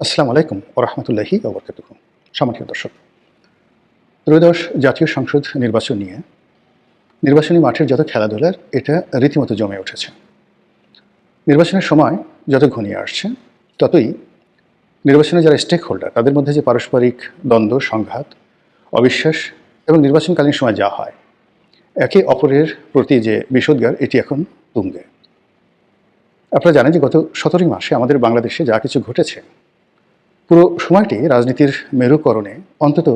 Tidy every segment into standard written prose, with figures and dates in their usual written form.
আসসালামু আলাইকুম ওয়া রাহমাতুল্লাহি ওয়া বারাকাতুহু। সম্মানিত দর্শক, ত্রয়োদশ জাতীয় সংসদ নির্বাচন নিয়ে নির্বাচনী মাঠের যত খেলাধুলার এটা রীতিমতো জমে উঠেছে। নির্বাচনের সময় যত ঘনিয়ে আসছে, ততই নির্বাচনে যারা স্টেক হোল্ডার তাদের মধ্যে যে পারস্পরিক দ্বন্দ্ব, সংঘাত, অবিশ্বাস এবং নির্বাচনকালীন সময় যা হয়, একে অপরের প্রতি যে বিষোদ্গার এটি এখন তুঙ্গে। আপনারা জানেন যে গত ১৭ মাসে আমাদের বাংলাদেশে যা কিছু ঘটেছে, পুরো সময়টি রাজনীতির মেরুকরণে অন্তত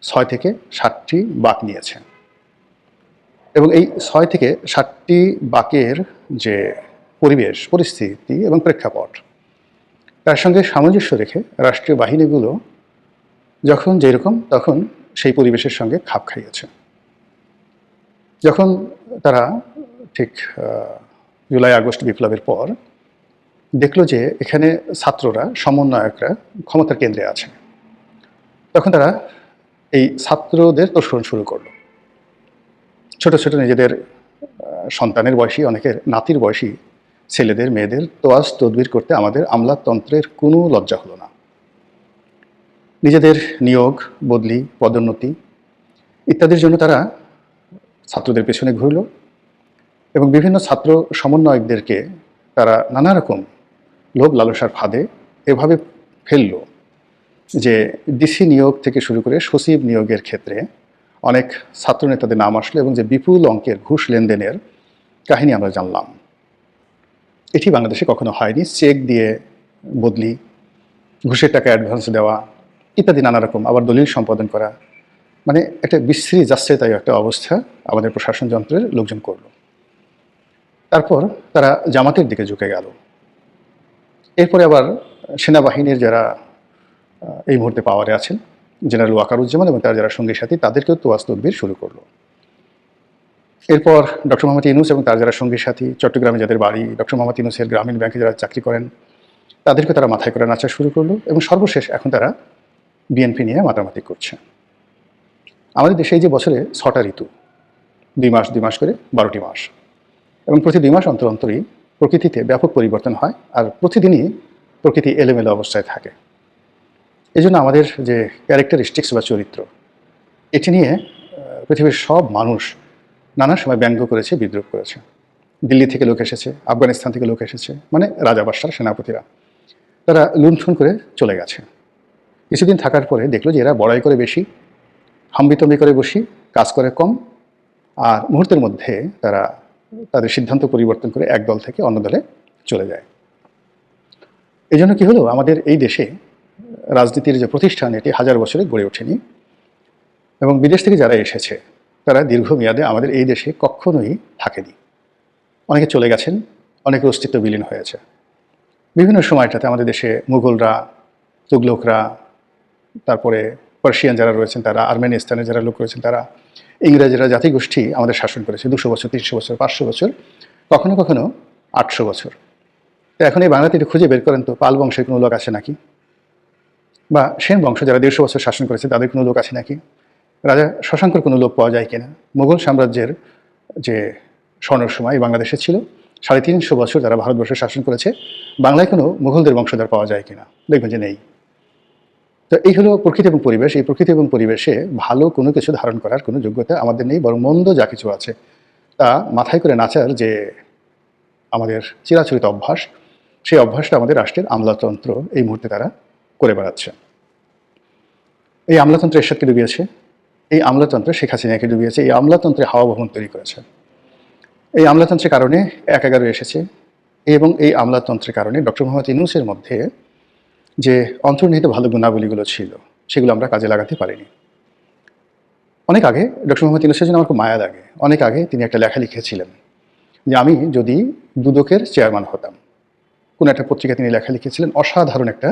৬ থেকে ৭টি বাঁক নিয়েছে এবং এই ৬ থেকে ৭টি বাঁকের যে পরিবেশ, পরিস্থিতি এবং প্রেক্ষাপট, তার সঙ্গে সামঞ্জস্য রেখে রাষ্ট্রীয় বাহিনীগুলো যখন যেরকম তখন সেই পরিবেশের সঙ্গে খাপ খাইয়েছে। যখন তারা ঠিক জুলাই আগস্ট বিপ্লবের পর দেখলো যে এখানে ছাত্ররা, সমন্বয়করা ক্ষমতার কেন্দ্রে আছে, তখন তারা এই ছাত্রদের তোষণ শুরু করলো। ছোট ছোট নিজেদের সন্তানের বয়সী, অনেকের নাতির বয়সী ছেলেদের, মেয়েদের তোয়াজ তদবির করতে আমাদের আমলাতন্ত্রের কোনো লজ্জা হলো না। নিজেদের নিয়োগ, বদলি, পদোন্নতি ইত্যাদির জন্য তারা ছাত্রদের পেছনে ঘুরল এবং বিভিন্ন ছাত্র সমন্বয়কদেরকে তারা নানা রকম লোভ লালসার ফাঁদে এভাবে ফেলল যে ডিসি নিয়োগ থেকে শুরু করে সচিব নিয়োগের ক্ষেত্রে অনেক ছাত্রনেতাদের নাম আসলো এবং যে বিপুল অঙ্কের ঘুষ লেনদেনের কাহিনী আমরা জানলাম। এটি বাংলাদেশে কখনো হয়নি। চেক দিয়ে বদলি, ঘুষের টাকা অ্যাডভান্স দেওয়া ইত্যাদি নানা রকম, আবার দলিল সম্পাদন করা, মানে একটা বিশ্রী যাচ্ছেতাই একটা অবস্থা আমাদের প্রশাসন যন্ত্রের লোকজন করল। তারপর তারা জামাতের দিকে ঝুঁকে গেল। এরপরে আবার সেনাবাহিনীর যারা এই মুহূর্তে পাওয়ারে আছেন, জেনারেল ওয়াকারুজ্জামান এবং তার যারা সঙ্গী সাথী, তাদেরকেও তোয়াজ তদবির শুরু করলো। এরপর ডক্টর মোহাম্মদ ইউনূস এবং তার যারা সঙ্গী সাথী, চট্টগ্রামে যাদের বাড়ি, ডক্টর মোহাম্মদ ইউনূসের গ্রামীণ ব্যাংকে যারা চাকরি করেন, তাদেরকে তারা মাথায় করে নাচা শুরু করলো এবং সর্বশেষ এখন তারা বিএনপি নিয়ে মাতামাতি করছে। আমাদের দেশে এই যে বছরে ৬টা ঋতু, ২ মাস ২ মাস করে ১২টি মাস, এবং প্রতি ২ মাস অন্তর অন্তরই প্রকৃতিতে ব্যাপক পরিবর্তন হয় আর প্রতিদিনই প্রকৃতি এলোমেলো অবস্থায় থাকে। এই জন্য আমাদের যে ক্যারেক্টারিস্টিক্স বা চরিত্র, এটি নিয়ে পৃথিবীর সব মানুষ নানা সময় ব্যঙ্গ করেছে, বিদ্রুপ করেছে। দিল্লি থেকে লোক এসেছে, আফগানিস্তান থেকে লোক এসেছে, মানে রাজা বাদশার সেনাপতিরা, তারা লুণ্ঠন করে চলে গেছে। কিছুদিন থাকার পরে দেখলো যে এরা বড়াই করে বেশি, হাম্বিতম্বি করে বসি, কাজ করে কম, আর মুহূর্তের মধ্যে তারা তাদের সিদ্ধান্ত পরিবর্তন করে এক দল থেকে অন্য দলে চলে যায়। এই জন্য কী হলো, আমাদের এই দেশে রাজনীতির যে প্রতিষ্ঠান, এটি হাজার বছরে গড়ে ওঠেনি এবং বিদেশ থেকে যারা এসেছে তারা দীর্ঘমেয়াদে আমাদের এই দেশে কখনোই থাকেনি। অনেকে চলে গেছেন, অনেকের অস্তিত্ব বিলীন হয়েছে। বিভিন্ন সময়টাতে আমাদের দেশে মুঘলরা, তুগলকরা, তারপরে পার্সিয়ান যারা রয়েছেন তারা, আর্মেনিস্তানের যারা লোক রয়েছেন তারা, ইংরেজরা, জাতিগোষ্ঠী আমাদের শাসন করেছে 200 বছর, 300 বছর, 500 বছর, কখনো কখনো 800 বছর। তো এখন এই বাংলাতে একটু খুঁজে বের করেন তো পাল বংশের কোনো লোক আছে নাকি, বা সেন বংশ যারা 150 বছর শাসন করেছে তাদের কোনো লোক আছে নাকি, রাজা শশাঙ্কর কোনো লোক পাওয়া যায় কিনা, মুঘল সাম্রাজ্যের যে স্বর্ণের সময় বাংলাদেশে ছিল 350 বছর যারা ভারতবর্ষে শাসন করেছে, বাংলায় কোনো মুঘলদের বংশধর পাওয়া যায় কিনা, দেখবেন যে নেই। তো এই হলো প্রকৃতি এবং পরিবেশ। এই প্রকৃতি এবং পরিবেশে ভালো কোনো কিছু ধারণ করার কোনো যোগ্যতা আমাদের নেই, বরং মন্দ যা কিছু আছে তা মাথায় করে নাচার যে আমাদের চিরাচরিত অভ্যাস, সেই অভ্যাসটা আমাদের রাষ্ট্রের আমলাতন্ত্র এই মুহূর্তে তারা করে বেড়াচ্ছে। এই আমলাতন্ত্র এরশাদকে ডুবিয়েছে, এই আমলাতন্ত্র শেখ হাসিনাকে ডুবিয়েছে, এই আমলাতন্ত্রে হাওয়া ভবন তৈরি করেছে। এই আমলাতন্ত্রের কারণে ১/১১ এসেছে এবং এই আমলাতন্ত্রের কারণে ডক্টর মোহাম্মদ ইউনূসের মধ্যে যে অন্তর্নিহিত ভালো গুণাবলীগুলো ছিল সেগুলো আমরা কাজে লাগাতে পারিনি। অনেক আগে ডক্টর মোহাম্মদ ইউনূসের জন্য আমার খুব মায়া লাগে। অনেক আগে তিনি একটা লেখা লিখেছিলেন যে আমি যদি দুদকের চেয়ারম্যান হতাম। কোনো একটা পত্রিকায় তিনি লেখা লিখেছিলেন, অসাধারণ একটা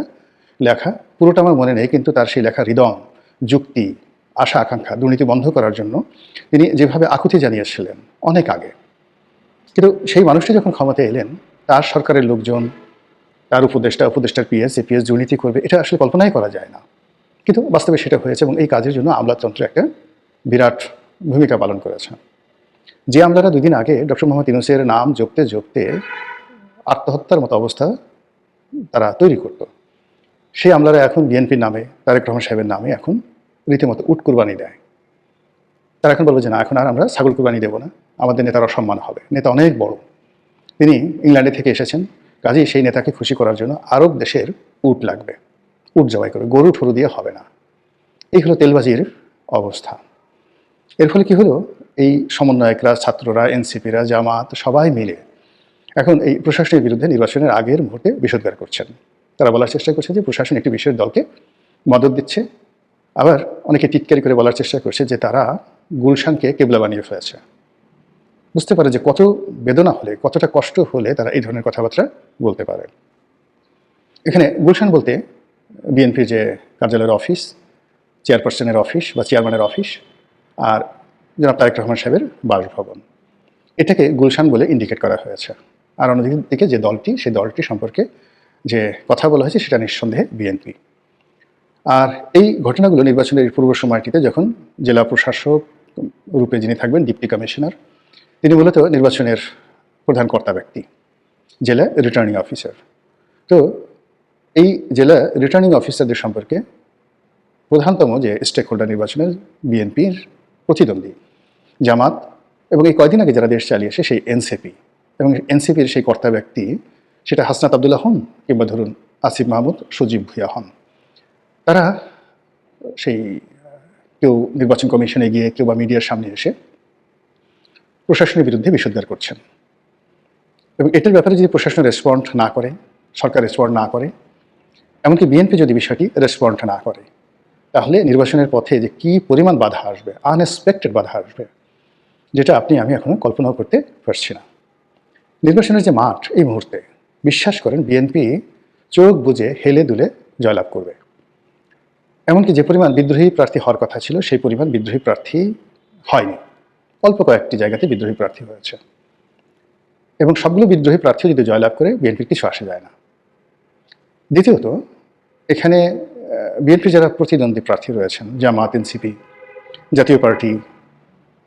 লেখা, পুরোটা আমার মনে নেই, কিন্তু তার সেই লেখা হৃদয়, যুক্তি, আশা আকাঙ্ক্ষা, দুর্নীতি বন্ধ করার জন্য তিনি যেভাবে আকুতি জানিয়েছিলেন অনেক আগে। কিন্তু সেই মানুষটি যখন ক্ষমতায় এলেন, তার সরকারের লোকজন, তার উপদেষ্টার পিএস, যে পিএস দুর্নীতি করবে, এটা আসলে কল্পনাই করা যায় না, কিন্তু বাস্তবে সেটা হয়েছে এবং এই কাজের জন্য আমলাতন্ত্র একটা বিরাট ভূমিকা পালন করেছে। যে আমলারা 2 দিন আগে ডক্টর মোহাম্মদ ইউনূসের নাম জপতে জপতে আত্মহত্যার মতো অবস্থা তারা তৈরি করত, সেই আমলারা এখন বিএনপির নামে, তারেক রহমান সাহেবের নামে এখন রীতিমতো উট কুরবানি দেয়। তারা এখন বলবে যে না, এখন আর আমরা ছাগল কুরবানি দেবো না, আমাদের নেতার অসম্মান হবে। নেতা অনেক বড়, তিনি ইংল্যান্ডে থেকে এসেছেন, কাজেই সেই নেতাকে খুশি করার জন্য আরব দেশের উট লাগবে, উট জবাই করে, গরু ঠরু দিয়ে হবে না। এই হলো তেলবাজির অবস্থা। এর ফলে কি হলো, এই সমন্বয়করা, ছাত্ররা, এনসিপিরা, জামাত সবাই মিলে এখন এই প্রশাসনের বিরুদ্ধে নির্বাচনের আগের মুহূর্তে বিষোদ্গার করছেন। তারা বলার চেষ্টা করছে যে প্রশাসন একটি বিশেষ দলকে মদত দিচ্ছে। আবার অনেকে টিটকারি করে বলার চেষ্টা করছে যে তারা গুলশানকে কেবলা বানিয়ে ফেলেছে। বুঝতে পারে যে কত বেদনা হলে, কতটা কষ্ট হলে তারা এই ধরনের কথাবার্তা বলতে পারে। এখানে গুলশান বলতে বিএনপির যে কার্যালয়ের অফিস, চেয়ারপারসনের অফিস বা চেয়ারম্যানের অফিস, আর জনাব তারেক রহমান সাহেবের বাসভবন, এটাকে গুলশান বলে ইন্ডিকেট করা হয়েছে। আর অন্যদিকে যে দলটি, সেই দলটি সম্পর্কে যে কথা বলা হয়েছে সেটা নিঃসন্দেহে বিএনপি। আর এই ঘটনাগুলো নির্বাচনের পূর্ব সময়টিতে যখন জেলা প্রশাসক রূপে যিনি থাকবেন, ডিপ্টি কমিশনার, তিনি মূলত নির্বাচনের প্রধান কর্তা ব্যক্তি, জেলা রিটার্নিং অফিসার। তো এই জেলা রিটার্নিং অফিসারদের সম্পর্কে প্রধানতম যে স্টেক হোল্ডার নির্বাচনের বিএনপির প্রতিদ্বন্দ্বী জামাত, এবং এই কয়দিন আগে যারা দেশ চালিয়েছে সেই এনসিপি, এবং এনসিপির সেই কর্তা ব্যক্তি, সেটা হাসনাত আবদুল্লাহ হন কিংবা ধরুন আসিফ মাহমুদ, সজীব ভুঁইয়া হন, তারা সেই কেউ নির্বাচন কমিশনে গিয়ে, কেউ বা মিডিয়ার সামনে এসে প্রশাসনের বিরুদ্ধে বিষোদ্গার করছেন। এবং এটার ব্যাপারে যদি প্রশাসন রেসপন্ড না করে, সরকার রেসপন্ড না করে, এমনকি বিএনপি যদি বিষয়টি রেসপন্ড না করে, তাহলে নির্বাচনের পথে যে কী পরিমাণ বাধা আসবে, আনএক্সপেক্টেড বাধা আসবে, যেটা আপনি আমি এখনও কল্পনাও করতে পারছি না। নির্বাচনের যে মাঠ, এই মুহূর্তে বিশ্বাস করেন বিএনপি চোখ বুজে হেলে দুলে জয়লাভ করবে। এমনকি যে পরিমাণ বিদ্রোহী প্রার্থী হওয়ার কথা ছিল, সেই পরিমাণ বিদ্রোহী প্রার্থী হয়নি। অল্প কয়েকটি জায়গাতে বিদ্রোহী প্রার্থী হয়েছে, এবং সবগুলো বিদ্রোহী প্রার্থী যদি জয়লাভ করে বিএনপির কিছু আসে যায় না। দ্বিতীয়ত, এখানে বিএনপি যারা প্রতিদ্বন্দ্বী প্রার্থী রয়েছেন, জামাত, এনসিপি, জাতীয় পার্টি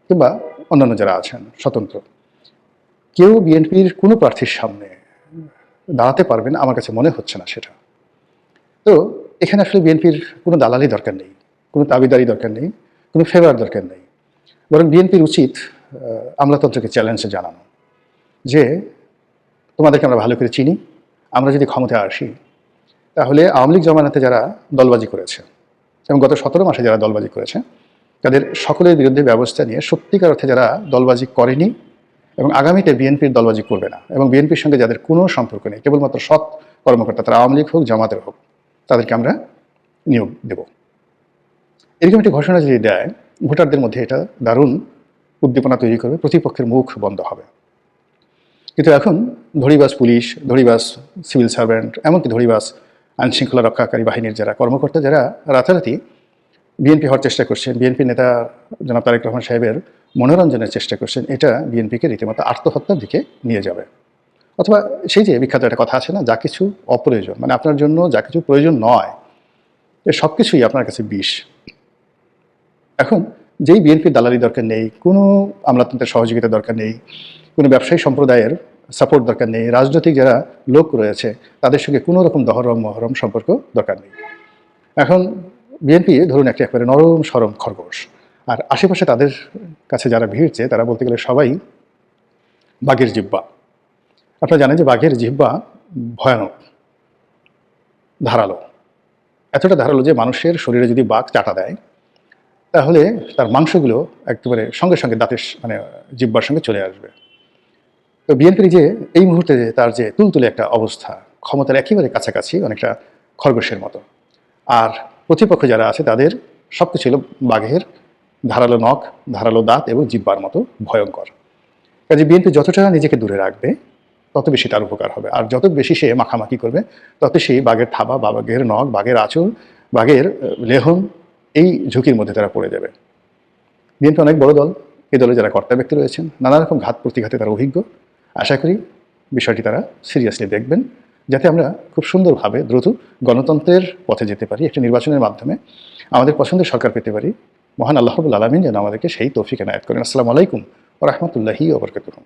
কিংবা অন্যান্য যারা আছেন স্বতন্ত্র, কেউ বিএনপির কোনো প্রার্থীর সামনে দাঁড়াতে পারবেন আমার কাছে মনে হচ্ছে না সেটা। তো এখানে আসলে বিএনপির কোনো দালালি দরকার নেই, কোনো দাবিদারি দরকার নেই, কোনো ফেভার দরকার নেই। বরং বিএনপির উচিত আমলাতন্ত্রকে চ্যালেঞ্জে জানানো যে তোমাদেরকে আমরা ভালো করে চিনি, আমরা যদি ক্ষমতায় আসি তাহলে আওয়ামী লীগ জমানাতে যারা দলবাজি করেছে এবং গত 17 মাসে যারা দলবাজি করেছে, তাদের সকলের বিরুদ্ধে ব্যবস্থা নিয়ে সত্যিকার অর্থে যারা দলবাজি করেনি এবং আগামীতে বিএনপির দলবাজি করবে না, এবং বিএনপির সঙ্গে যাদের কোনো সম্পর্ক নেই, কেবলমাত্র সৎ কর্মকর্তা, তারা আওয়ামী লীগ হোক, জামাতের হোক, তাদেরকে আমরা নিয়োগ দেব। এরকম একটি ঘোষণা যদি দেয়, ভোটারদের মধ্যে এটা দারুণ উদ্দীপনা তৈরি করবে, প্রতিপক্ষের মুখ বন্ধ হবে। কিন্তু এখন ধড়িবাজ পুলিশ, ধড়িবাজ সিভিল সার্ভেন্ট, এমনকি ধড়িবাজ আইনশৃঙ্খলা রক্ষাকারী বাহিনীর যারা কর্মকর্তা, যারা রাতারাতি বিএনপি হওয়ার চেষ্টা করছেন, বিএনপি নেতা জনাব তারেক রহমান সাহেবের মনোরঞ্জনের চেষ্টা করছেন, এটা বিএনপিকে রীতিমতো আত্মহত্যার দিকে নিয়ে যাবে। অথবা সেই যে বিখ্যাত একটা কথা আছে না, যা কিছু অপ্রয়োজন, মানে আপনার জন্য যা কিছু প্রয়োজন নয়, সব কিছুই আপনার কাছে বিষ। এখন যেই বিএনপির দালালি দরকার নেই, কোনো আমলাতন্ত্রের সহযোগিতা দরকার নেই, কোনো ব্যবসায়ী সম্প্রদায়ের সাপোর্ট দরকার নেই, রাজনৈতিক যারা লোক রয়েছে তাদের সঙ্গে কোনো রকম দহরম মহরম সম্পর্ক দরকার নেই। এখন বিএনপি ধরুন একবারে নরম সরম খরগোশ, আর আশেপাশে তাদের কাছে যারা ভিড়ছে তারা বলতে গেলে সবাই বাঘের জিহ্বা। আপনারা জানেন যে বাঘের জিহ্বা ভয়ানক, ধারালো, এতটা ধারালো যে মানুষের শরীরে যদি বাঘ চাটা দেয় তাহলে তার মাংসগুলো একেবারে সঙ্গে সঙ্গে দাঁতের মানে জিহ্বার সঙ্গে চলে আসবে। তো বিএনপির যে এই মুহূর্তে তার যে তুলতুলে একটা অবস্থা, ক্ষমতার একেবারে কাছাকাছি, অনেকটা খরগোশের মতো, আর প্রতিপক্ষ যারা আছে তাদের সব কিছু হলো বাঘের ধারালো নখ, ধারালো দাঁত এবং জিহ্বার মতো ভয়ঙ্কর। কাজে বিএনপি যতটা নিজেকে দূরে রাখবে তত বেশি তার উপকার হবে, আর যত বেশি সে মাখামাখি করবে তত সেই বাঘের থাবা, বাঘের নখ, বাঘের আঁচড়, বাঘের লেহন, এই ঝুঁকির মধ্যে তারা পড়ে যাবে। বিএনপি অনেক বড় দল, এই দলে যারা কর্তা ব্যক্তি রয়েছেন নানা রকম ঘাত প্রতিঘাতে তারা অভিজ্ঞ। আশা করি বিষয়টি তারা সিরিয়াসলি দেখবেন, যাতে আমরা খুব সুন্দরভাবে দ্রুত গণতন্ত্রের পথে যেতে পারি, একটি নির্বাচনের মাধ্যমে আমাদের পছন্দের সরকার পেতে পারি। মহান আল্লাহ রাব্বুল আলামিন যেন আমাদেরকে সেই তৌফিক এনায়েত করেন। আসসালামু আলাইকুম ওয়া রাহমাতুল্লাহি ওয়া বারাকাতুহু।